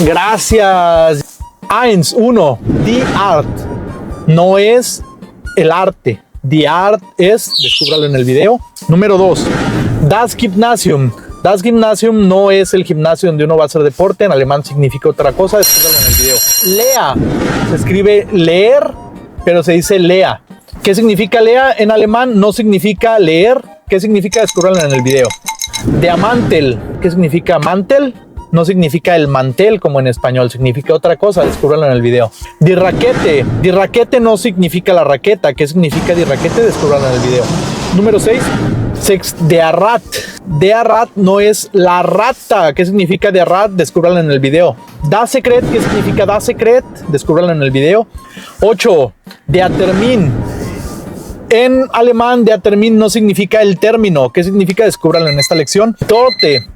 Gracias. 1. Die Art no es el arte. Die Art es, descúbralo en el video. Número 2. Das Gymnasium. Das Gymnasium no es el gimnasio donde uno va a hacer deporte. En alemán significa otra cosa. Descúbralo en el video. Lea. Se escribe leer, pero se dice lea. ¿Qué significa lea? En alemán no significa leer. ¿Qué significa? Descúbralo en el video. Diamantel. ¿Qué significa mantel? No significa el mantel como en español, significa otra cosa, descúbralo en el video. Die Rakete. Die Rakete no significa la raqueta. ¿Qué significa die Rakete? Descúbralo en el video. Número 6. Der Rat. Der Rat no es la rata. ¿Qué significa der Rat? Descúbralo en el video. Das Sekret. ¿Qué significa das Sekret? Descúbralo en el video. 8. Der Termin. En alemán, der Termin no significa el término. ¿Qué significa? Descúbralo en esta lección. Torte.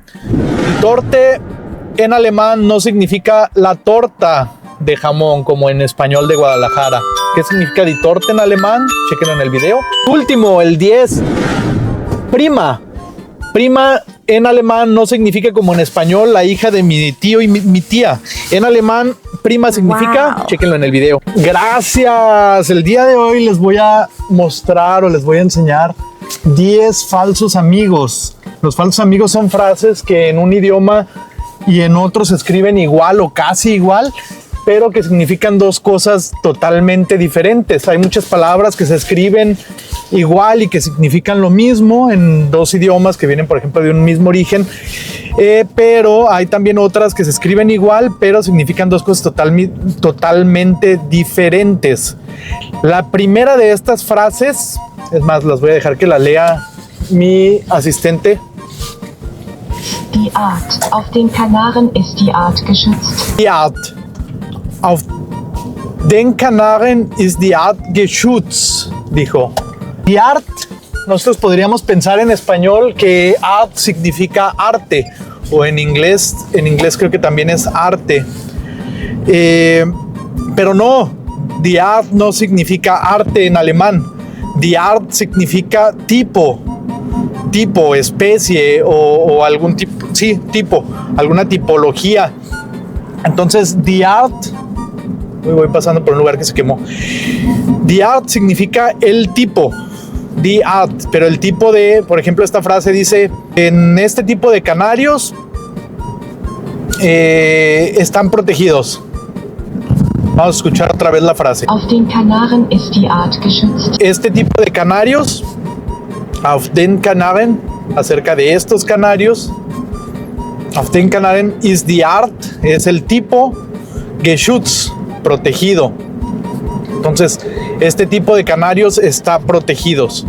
Torte en alemán no significa la torta de jamón como en español de Guadalajara. ¿Qué significa die Torte en alemán? Chequen en el video. Último, el 10. Prima. Prima en alemán no significa como en español la hija de mi tío y mi tía. En alemán, prima significa, wow. Chequenlo en el video. Gracias. El día de hoy les voy a mostrar o les voy a enseñar 10 falsos amigos. Los falsos amigos son frases que en un idioma y en otro se escriben igual o casi igual, pero que significan dos cosas totalmente diferentes. Hay muchas palabras que se escriben igual y que significan lo mismo en dos idiomas que vienen, por ejemplo, de un mismo origen, pero hay también otras que se escriben igual, pero significan dos cosas totalmente diferentes. La primera de estas frases, es más, las voy a dejar que la lea mi asistente. Die Art. Auf den Kanaren ist die Art geschützt. Die Art. Auf den Kanaren ist die Art geschützt, dijo. Die Art, nosotros podríamos pensar en español que art significa arte, o en inglés creo que también es arte. Pero no, die Art no significa arte en alemán. Die Art significa tipo, especie o algún tipo, sí, tipo, alguna tipología. Entonces, die Art, voy pasando por un lugar que se quemó. Die Art significa el tipo, die Art, pero el tipo de, por ejemplo, esta frase dice, en este tipo de canarios están protegidos. Vamos a escuchar otra vez la frase. Auf den Kanaren ist die Art geschützt. Este tipo de canarios, auf den Kanaren, acerca de estos canarios, auf den Kanaren ist die Art, es el tipo, geschützt, protegido. Entonces, este tipo de canarios está protegidos.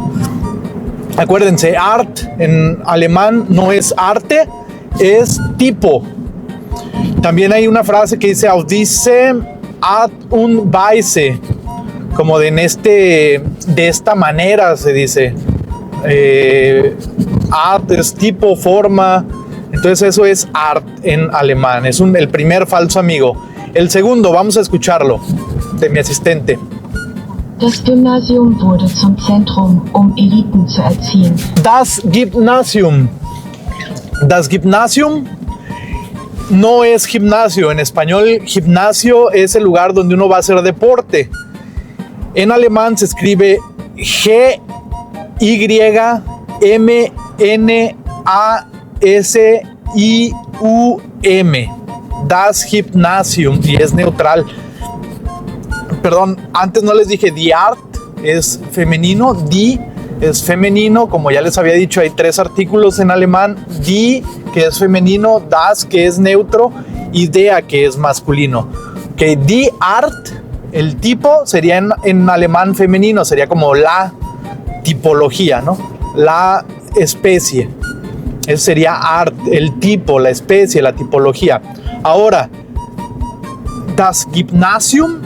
Acuérdense, art en alemán no es arte, es tipo. También hay una frase que dice auf diese Art und Weise, como de esta manera se dice. Art es tipo, forma. Entonces eso es art en alemán. Es el primer falso amigo. El segundo, vamos a escucharlo, de mi asistente. Das Gymnasium wurde zum Zentrum, Eliten zu erziehen. Das Gymnasium. Das Gymnasium no es gimnasio. En español, gimnasio es el lugar donde uno va a hacer deporte. En alemán se escribe Gymnasium. Das Gymnasium, y es neutral. Perdón, antes no les dije die Art es femenino, die es femenino, como ya les había dicho, hay 3 artículos en alemán, die que es femenino, das que es neutro y der que es masculino. Que die Art, el tipo, sería en alemán femenino, sería como la tipología, ¿no? La especie. Eso sería art, el tipo, la especie, la tipología. Ahora, das Gymnasium.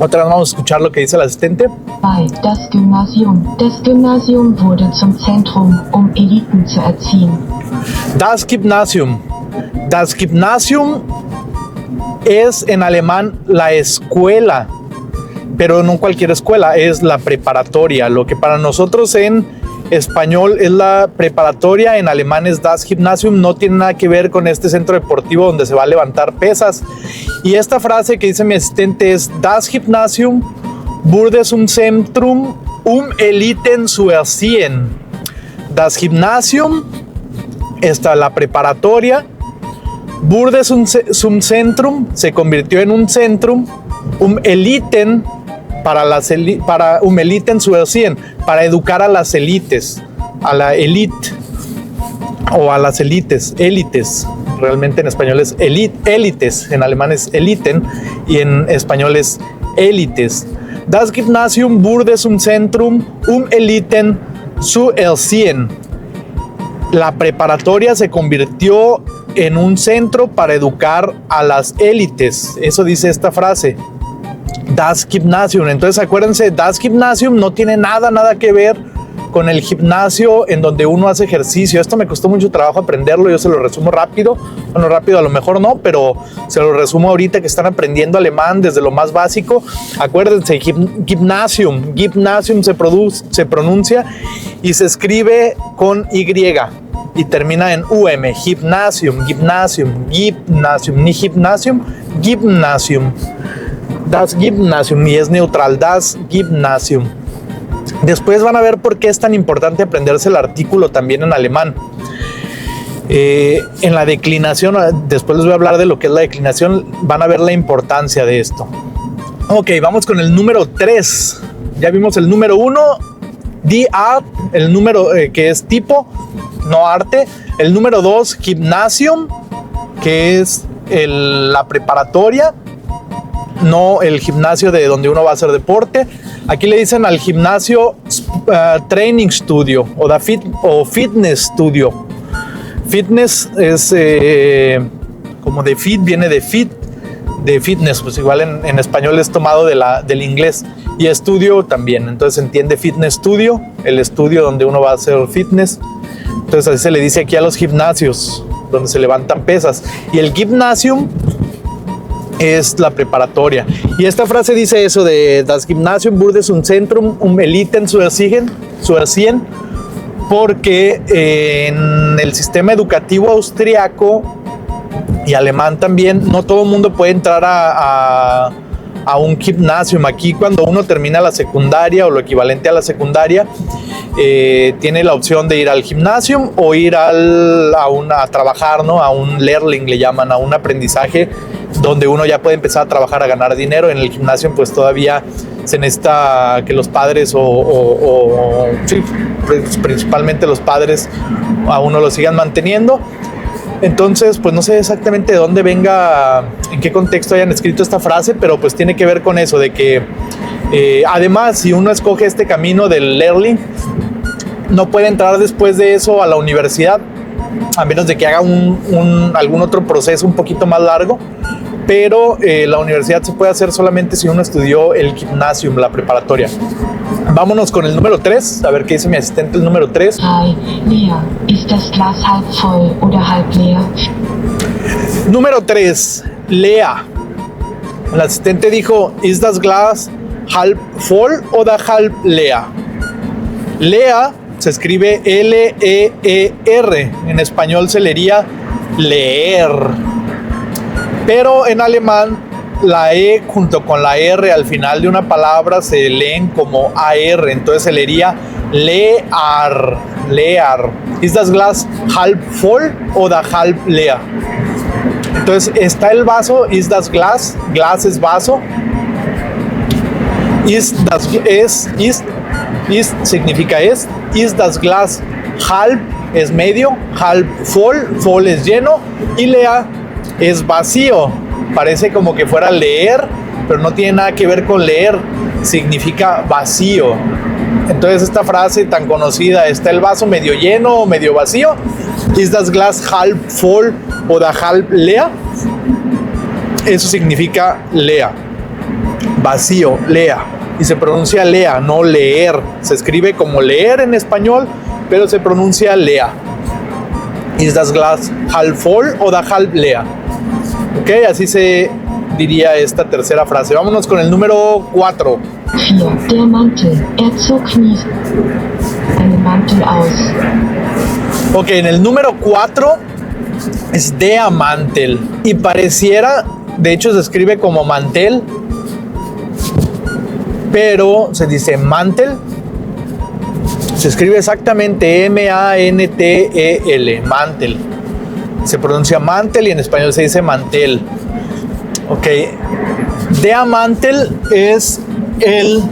Otra vez vamos a escuchar lo que dice el asistente. Das Gymnasium. Das Gymnasium wurde zum Zentrum, Eliten zu erziehen. Das Gymnasium. Das Gymnasium es en alemán la escuela, pero no cualquier escuela, es la preparatoria. Lo que para nosotros en español es la preparatoria, en alemán es Das Gymnasium, no tiene nada que ver con este centro deportivo donde se va a levantar pesas. Y esta frase que dice mi asistente es: Das Gymnasium wurde zum Zentrum Eliten zu erziehen. Das Gymnasium, la preparatoria, wurde zum Zentrum, se convirtió en un centrum, Eliten, para Eliten zu erziehen, para educar a las élites, a la élite o a las élites. Realmente en español es élites, en alemán es Eliten y en español es élites. Das Gymnasium wurde zum Zentrum Eliten zu erziehen. La preparatoria se convirtió en un centro para educar a las élites. Eso dice esta frase. Das Gymnasium. Entonces acuérdense, Das Gymnasium no tiene nada que ver con el gimnasio en donde uno hace ejercicio. Esto me costó mucho trabajo aprenderlo, yo se lo resumo rápido. Bueno, rápido a lo mejor no, pero se lo resumo ahorita que están aprendiendo alemán desde lo más básico. Acuérdense, Gymnasium se pronuncia y se escribe con Y y termina en Gymnasium, ni Gymnasium. Das Gymnasium, y es neutral, Das Gymnasium. Después van a ver por qué es tan importante aprenderse el artículo también en alemán. En la declinación, después les voy a hablar de lo que es la declinación, van a ver la importancia de esto. Ok, vamos con el número 3. Ya vimos el número 1, Die Art, el número que es tipo, no arte. El número 2, Gymnasium, que es la preparatoria, no el gimnasio de donde uno va a hacer deporte. Aquí le dicen al gimnasio Training Studio o Fitness Studio. Fitness es como de fit, viene de fitness, pues igual en español es tomado del inglés. Y estudio también, entonces se entiende Fitness Studio, el estudio donde uno va a hacer fitness. Entonces así se le dice aquí a los gimnasios donde se levantan pesas. Y el Gymnasium es la preparatoria. Y esta frase dice eso de Das Gymnasium wurde zum Zentrum Eliten zu erziehen, porque en el sistema educativo austriaco y alemán también, no todo el mundo puede entrar a un gimnasium. Aquí cuando uno termina la secundaria o lo equivalente a la secundaria, tiene la opción de ir al gimnasium o ir a trabajar, ¿no? A un Lehrling le llaman, a un aprendizaje donde uno ya puede empezar a trabajar, a ganar dinero. En el gimnasio pues todavía se necesita que los padres sí, principalmente los padres a uno lo sigan manteniendo. Entonces, pues no sé exactamente de dónde venga, en qué contexto hayan escrito esta frase, pero pues tiene que ver con eso, de que además, si uno escoge este camino del Lehrling, no puede entrar después de eso a la universidad, a menos de que haga algún otro proceso un poquito más largo, pero la universidad se puede hacer solamente si uno estudió el Gymnasium, la preparatoria. Vámonos con el número 3, a ver qué dice mi asistente, el número 3. Hi, Lea, ¿ist das Glas halb voll oder halb leer? Número 3, Lea. El asistente dijo, ¿ist das Glas halb voll oder halb leer? Lea se escribe L-E-E-R, en español se leería leer, pero en alemán la E junto con la R al final de una palabra se leen como AR, entonces se leería leer. ¿Ist das Glas halb voll oder halb leer? Entonces está el vaso, ¿ist das Glas? Glas es vaso. ¿Ist significa es. ¿Ist das Glas halb? Es medio. Halb voll es lleno. Y leer es vacío. Parece como que fuera leer, pero no tiene nada que ver con leer, significa vacío. Entonces esta frase tan conocida, ¿está el vaso medio lleno o medio vacío? ¿Ist das Glas halb voll oder halb leer? Eso significa leer, vacío, leer. Y se pronuncia leer, no leer. Se escribe como leer en español, pero se pronuncia leer. ¿Ist das Glas halb voll oder halb leer? Ok, así se diría esta tercera frase. Vámonos con el número 4. 4. Der Mantel. Er zog Knie. einen Mantel aus. Ok, en el número 4 es der Mantel. Y pareciera, de hecho se escribe como mantel, pero se dice mantel. Se escribe exactamente M-A-N-T-E-L, mantel. Se pronuncia mantel y en español se dice mantel. Ok, der Mantel es el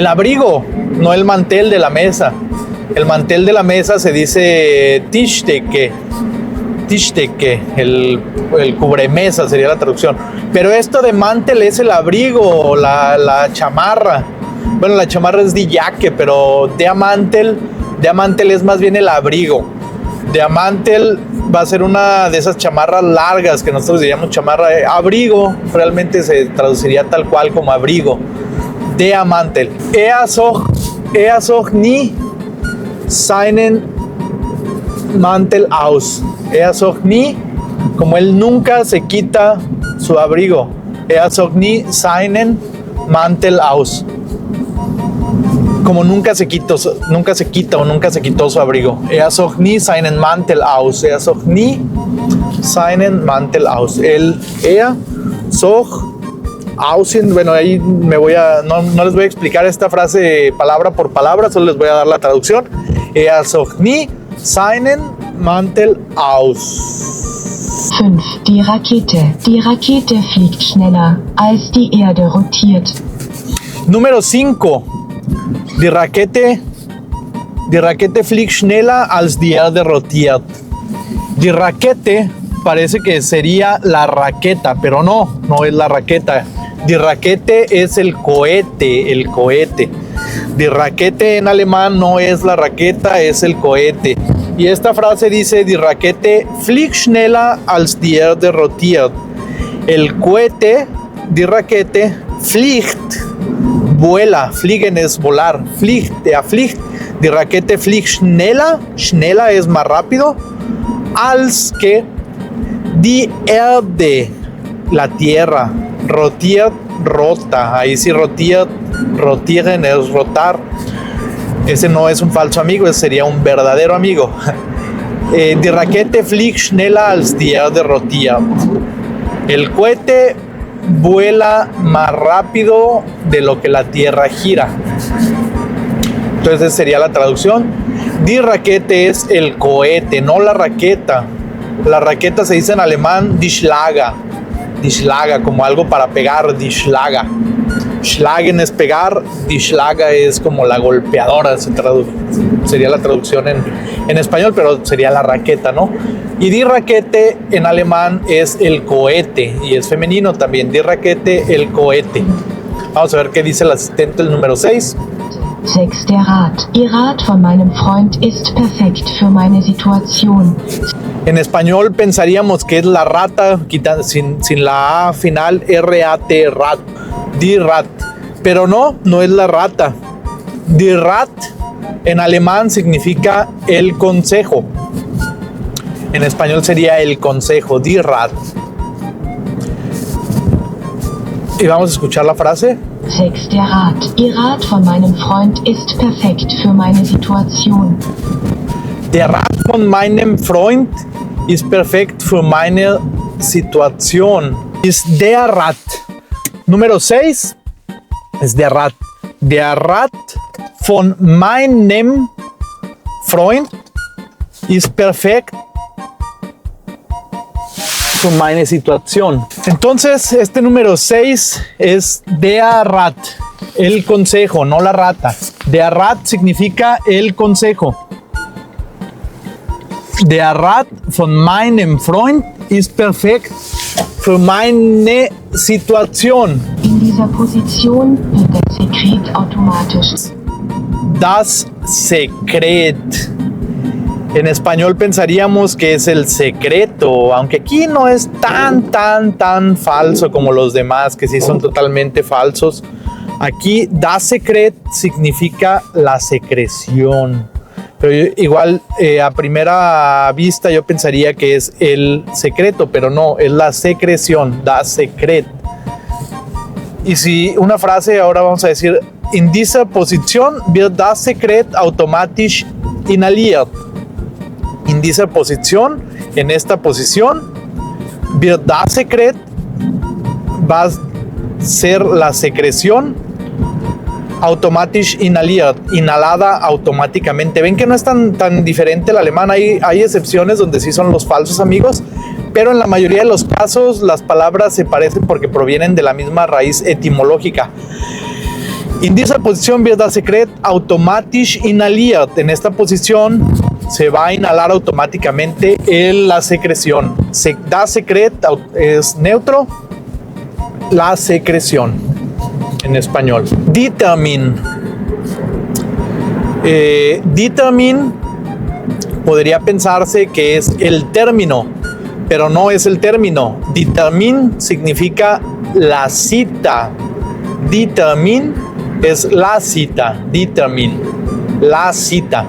abrigo, no el mantel de la mesa. El mantel de la mesa se dice Tischdecke, el cubremesa sería la traducción. Pero esto de mantel es el abrigo, la chamarra. Bueno, la chamarra es die Jacke, pero der Mantel es más bien el abrigo. Der Mantel va a ser una de esas chamarras largas que nosotros diríamos chamarra de abrigo. Realmente se traduciría tal cual como abrigo. Der Mantel. Er zog nie seinen Mantel aus. Er zog nie, como él nunca se quita su abrigo. Er zog nie seinen Mantel aus. Como nunca se quita o nunca se quitó su abrigo. Er zog nie seinen Mantel aus. Er zog nie seinen Mantel aus. Er zog aus. Bueno, ahí no les voy a explicar esta frase palabra por palabra, solo les voy a dar la traducción. Er zog nie seinen Mantel aus. 5. Die Rakete. Die Rakete fliegt schneller, als die Erde rotiert. Número 5. Die Rakete fliegt schneller als die Erde rotiert. Die Rakete parece que sería la raqueta, pero no es la raqueta. Die Rakete es el cohete. Die Rakete en alemán no es la raqueta, es el cohete. Y esta frase dice, Die Rakete fliegt schneller als die Erde rotiert. El cohete, die Rakete, fliegt, vuela, fliegen es volar, fliegt, die Rakete fliegt schneller es más rápido, als que die Erde, la tierra, rotiert, rota, ahí sí rotieren es rotar, ese no es un falso amigo, ese sería un verdadero amigo. Die Rakete fliegt schneller als die Erde rotiert. El cohete vuela más rápido de lo que la Tierra gira. Entonces sería la traducción. Die Rakete es el cohete, no la raqueta. La raqueta se dice en alemán die Schlager, como algo para pegar, die Schlager. Schlagen es pegar, die Schlager es como la golpeadora, sería la traducción en español, pero sería la raqueta, ¿no? Y die Rakete en alemán es el cohete y es femenino también. Die Rakete, el cohete. Vamos a ver qué dice el asistente, el número 6. 6. Der Rat. Ihr Rat von meinem Freund ist perfekt für meine Situation. En español pensaríamos que es la rata, sin la A final, R-A-T, rat. Die Rat. Pero no es la rata. Die Rat en alemán significa el consejo. En español sería el consejo, die Rat. Y vamos a escuchar la frase. 6. Der Rat. Ihr Rat von meinem Freund ist perfekt für meine Situation. Der Rat von meinem Freund ist perfekt für meine Situation. Ist der Rat. Número 6 es der Rat. Der Rat von meinem Freund ist perfekt für meine Situation. Entonces, este número 6 es der Rat, el consejo, no la rata. Der Rat significa el consejo. Der Rat von meinem Freund ist perfekt für meine Situation. In dieser Position wird das Sekret automatisch. Das Sekret. En español pensaríamos que es el secreto, aunque aquí no es tan falso como los demás, que sí son totalmente falsos. Aquí, das Sekret significa la secreción. Pero igual, a primera vista yo pensaría que es el secreto, pero no, es la secreción, das Sekret. Y si una frase, ahora vamos a decir, In dieser Position wird das Sekret automatisch inhaliert. In dieser Posición, en esta posición, wird das Sekret, va a ser la secreción automatisch inhaliert, inhalada automáticamente. Ven que no es tan diferente el alemán, hay excepciones donde sí son los falsos, amigos, pero en la mayoría de los casos las palabras se parecen porque provienen de la misma raíz etimológica. In dieser Position wird das Sekret automatisch inhaliert. En esta posición se va a inhalar automáticamente la secreción. Das Sekret es neutro, la secreción en español. Determin. Determin podría pensarse que es el término, pero no es el término. Determin significa la cita. Determin es la cita. Determin, la cita.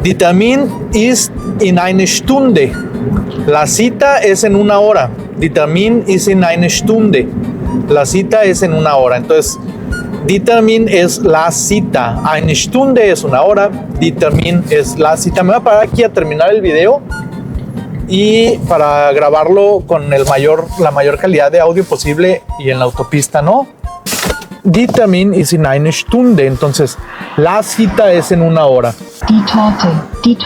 Determin ist in eine Stunde. La cita es en una hora. Determin ist in eine Stunde. La cita es en una hora. Entonces, Determin es la cita. Eine Stunde es una hora. Determin es la cita. Me voy a parar aquí a terminar el video y para grabarlo con la mayor calidad de audio posible y en la autopista, ¿no? Determin ist in eine Stunde. Entonces, la cita es en una hora. Die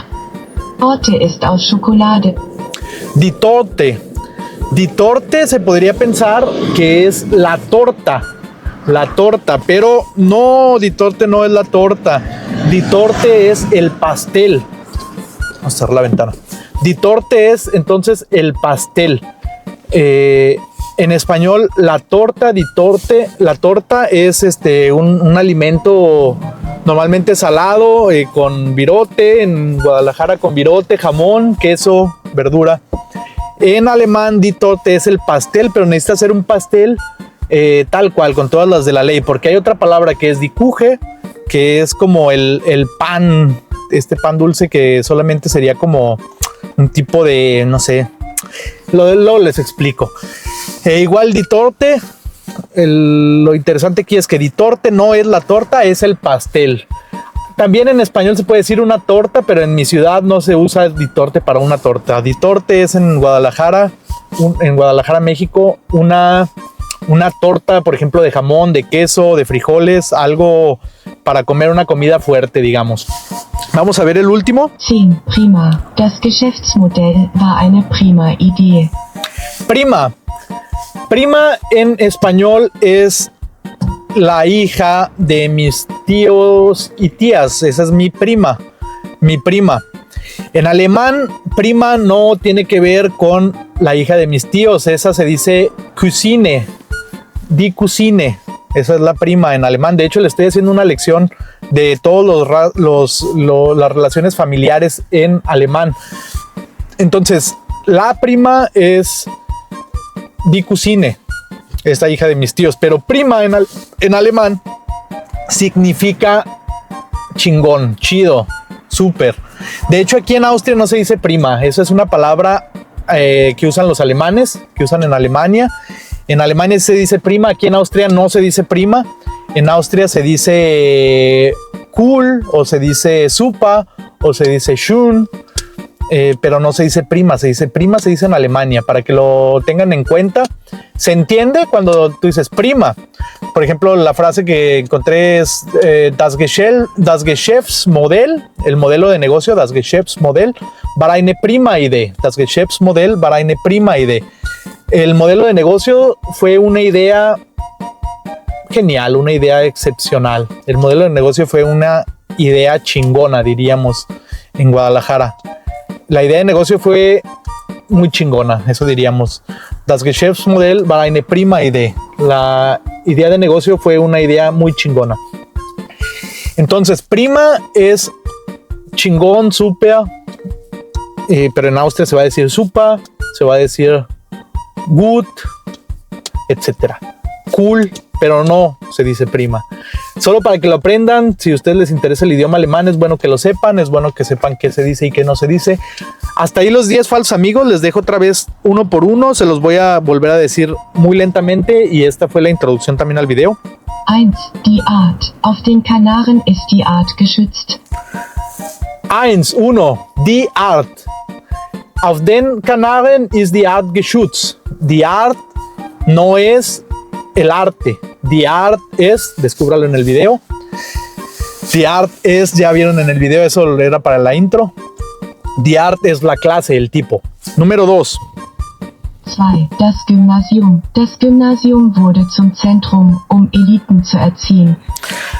Torte ist aus Schokolade. Die Torte. Die Torte se podría pensar que es la torta. La torta, pero no, die Torte no es la torta. Die Torte es el pastel. Vamos a cerrar la ventana. Die Torte es entonces el pastel. En español, la torta, die Torte, la torta es un alimento normalmente salado, con virote, en Guadalajara con virote, jamón, queso, verdura. En alemán, die Torte es el pastel, pero necesita ser un pastel tal cual, con todas las de la ley, porque hay otra palabra que es die Kuche, que es como el pan, pan dulce que solamente sería como un tipo de, no sé, luego les explico. Igual die Torte, lo interesante aquí es que die Torte no es la torta, es el pastel. También en español se puede decir una torta, pero en mi ciudad no se usa die Torte para una torta. Die Torte es en Guadalajara, México, una torta, por ejemplo, de jamón, de queso, de frijoles, algo para comer una comida fuerte, digamos. Vamos a ver el último. 10. Prima. Das Geschäftsmodell war eine prima Idee. Prima. Prima en español es la hija de mis tíos y tías. Esa es mi prima. Mi prima. En alemán, prima no tiene que ver con la hija de mis tíos. Esa se dice Cousine. Die Cousine. Esa es la prima en alemán. De hecho, le estoy haciendo una lección de todas las relaciones familiares en alemán. Entonces, la prima es Die Cousine, esta hija de mis tíos. Pero prima en alemán significa chingón, chido, súper. De hecho, aquí en Austria no se dice prima. Esa es una palabra que usan los alemanes, que usan en Alemania. En Alemania se dice prima, aquí en Austria no se dice prima. En Austria se dice cool, o se dice super, o se dice schön, pero no se dice prima, se dice en Alemania, para que lo tengan en cuenta. Se entiende cuando tú dices prima. Por ejemplo, la frase que encontré es das Geschäftsmodell, el modelo de negocio, das Geschäftsmodell war eine prima Idee. Das Geschäftsmodell war eine prima Idee. El modelo de negocio fue una idea genial, una idea excepcional. El modelo de negocio fue una idea chingona, diríamos, en Guadalajara. La idea de negocio fue muy chingona, eso diríamos. Das Geschäftsmodell war eine prima Idee. La idea de negocio fue una idea muy chingona. Entonces, prima es chingón, super, pero en Austria se va a decir super, se va a decir gut, etcétera. Cool, pero no se dice prima. Solo para que lo aprendan, si a ustedes les interesa el idioma alemán, es bueno que lo sepan, es bueno que sepan qué se dice y qué no se dice. Hasta ahí los 10 falsos amigos, les dejo otra vez uno por uno, se los voy a volver a decir muy lentamente y esta fue la introducción también al video. 1. Die Art. Auf den Kanaren ist die Art geschützt. 1. Die Art. Auf den Kanaren ist die Art geschützt. Die Art no es el arte. Die Art es, descúbralo en el video. Die Art es, ya vieron en el video, eso era para la intro. Die Art es la clase, el tipo. Número 2. 2. Das Gymnasium. Das Gymnasium wurde zum Zentrum, um Eliten zu erziehen.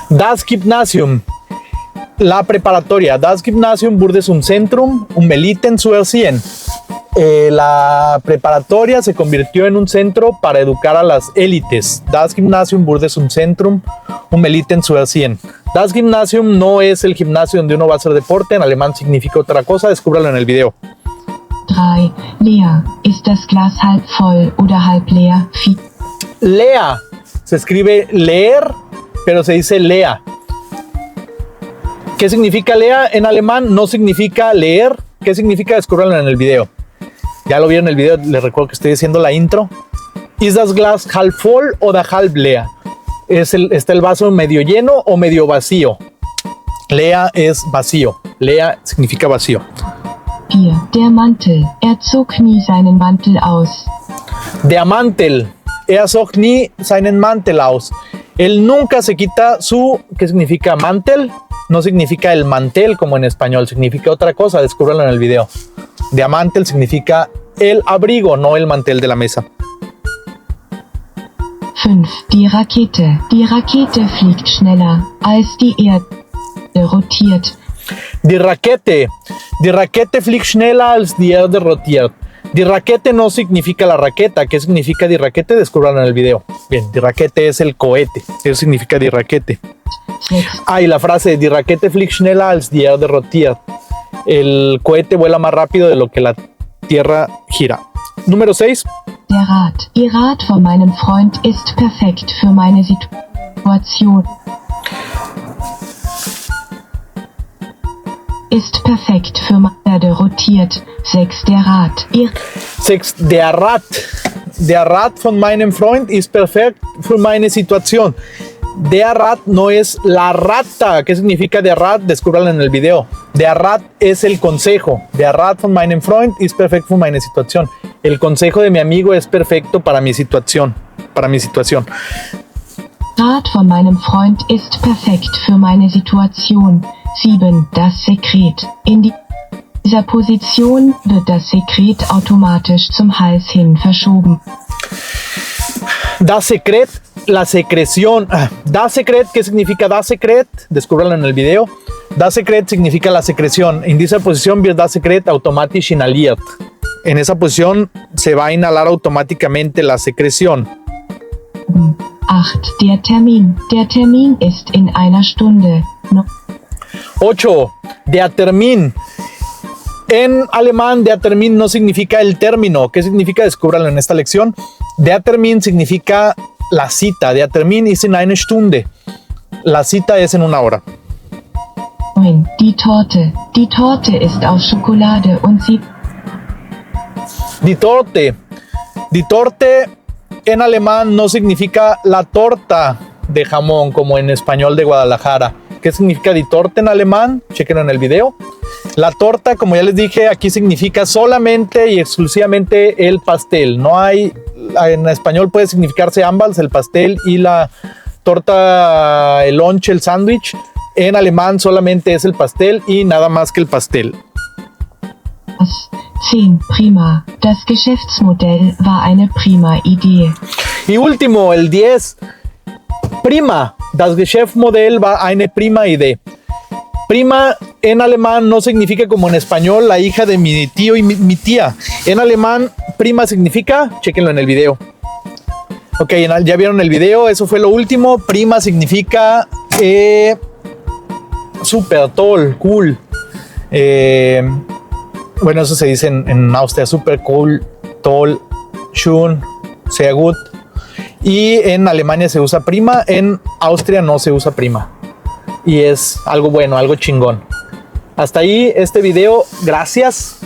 Das Gymnasium. La preparatoria. Das Gymnasium wurde zum Zentrum, um Eliten zu erziehen. La preparatoria se convirtió en un centro para educar a las élites. Das Gymnasium wurde zum Zentrum, um Eliten zu erziehen. Das Gymnasium no es el gimnasio donde uno va a hacer deporte. En alemán significa otra cosa. Descúbralo en el video. 3. Leer. Ist das Glas halb voll oder halb leer? Lea. Se escribe leer, pero se dice lea. ¿Qué significa lea? En alemán no significa leer. ¿Qué significa? Descúbralo en el video. Ya lo vieron en el video, les recuerdo que estoy haciendo la intro. Ist das Glas halb voll oder halb leer? Está el vaso medio lleno o medio vacío. Lea es vacío. Lea significa vacío. 4. Der Mantel. Er zog nie seinen Mantel aus. Der Mantel. Er zog nie seinen Mantel aus. Él nunca se quita su... ¿Qué significa mantel? No significa el mantel como en español, significa otra cosa. Descúbralo en el video. Der Mantel significa el abrigo, no el mantel de la mesa. 5. Die Rakete. Die Rakete fliegt schneller, als die Erde rotiert. Die Rakete fliegt schneller als die Erde rotiert. Die Rakete no significa la raqueta. ¿Qué significa die Rakete? Descúbralo en el video. Bien, die Rakete es el cohete. Eso significa die Rakete. 6. Y la frase die Rakete fliegt schneller als die Erde rotiert. El cohete vuela más rápido de lo que la Tierra gira. Número 6. Der Rat. Ihr Rat von meinem Freund ist perfekt für meine Situation. Ist perfekt für meine Erde rotiert. 6. Der Rat. 6. Der Rat von meinem Freund ist perfekt für meine Situation. Der Rat no es la rata. ¿Qué significa der Rat? Descúbralo en el video. Der Rat es el consejo. Der Rat von meinem Freund ist perfekt für meine Situation. El consejo de mi amigo es perfecto para mi situación. Rat von meinem Freund ist perfekt für meine Situation. 7. Das Sekret. In dieser Position wird das Sekret automatisch zum Hals hin verschoben. Das Sekret, la secreción. Das Sekret, ¿qué significa das Sekret? Descúbralo en el video. Das Sekret significa la secreción. En dieser Position wird das Sekret automatisch inhaliert. En esa posición se va a inhalar automáticamente la secreción. 8. Der Termin. Der Termin ist in einer Stunde. 8. Der Termin. En alemán, der Termin no significa el término. ¿Qué significa? Descúbralo en esta lección. Der Termin significa la cita. Der Termin ist in einer Stunde. La cita es en una hora. 9. Die Torte. Die Torte ist aus Schokolade und sie... Die Torte. Die Torte en alemán no significa la torta de jamón como en español de Guadalajara. ¿Qué significa die Torte en alemán? Chequenlo en el video. La torta, como ya les dije, aquí significa solamente y exclusivamente el pastel. No hay, en español puede significarse ambas, el pastel y la torta, el lunch, el sándwich. En alemán solamente es el pastel y nada más que el pastel. 10. Prima. Das Geschäftsmodell war eine prima Idee. Y último, el 10. Prima. Das Geschäftsmodell war eine prima Idee. Prima en alemán no significa como en español la hija de mi tío y mi tía. En alemán, prima significa, chéquenlo en el video. Ok, ya vieron el video, eso fue lo último. Prima significa super, toll, cool. Bueno, eso se dice en Austria, super cool, toll, schön, sehr gut. Y en Alemania se usa prima, en Austria no se usa prima. Y es algo bueno, algo chingón. Hasta ahí este video, gracias.